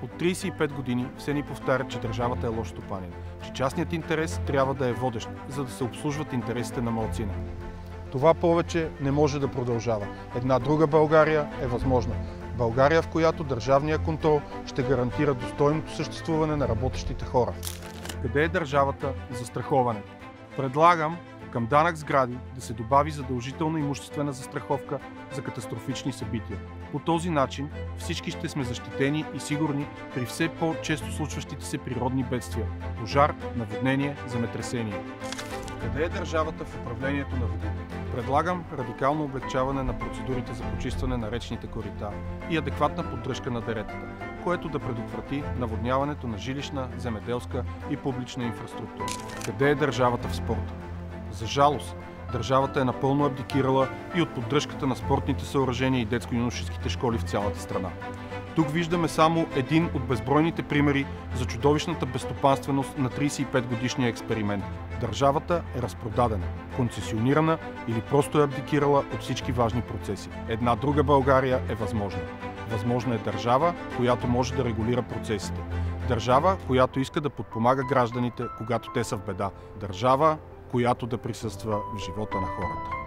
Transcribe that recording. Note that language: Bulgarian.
От 35 години все ни повтарят, че държавата е лош стопанин, че частният интерес трябва да е водещ, за да се обслужват интересите на малцина. Това повече не може да продължава. Една друга България е възможна. България, в която държавният контрол ще гарантира достойното съществуване на работещите хора. Къде е държавата за застраховането? Предлагам към данък сгради да се добави задължителна имуществена застраховка за катастрофични събития. По този начин всички ще сме защитени и сигурни при все по-често случващите се природни бедствия – пожар, наводнение, земетресение. Къде е държавата в управлението на водите? Предлагам радикално облекчаване на процедурите за почистване на речните корита и адекватна поддръжка на деретата, което да предотврати наводняването на жилищна, земеделска и публична инфраструктура. Къде е държавата в спорта? За жалост, държавата е напълно абдикирала и от поддръжката на спортните съоръжения и детско-юношеските школи в цялата страна. Тук виждаме само един от безбройните примери за чудовищната безстопанственост на 35-годишния експеримент. Държавата е разпродадена, концесионирана или просто е абдикирала от всички важни процеси. Една друга България е възможна. Възможна е държава, която може да регулира процесите. Държава, която иска да подпомага гражданите, когато те са в беда. Държава, която да присъства в живота на хората.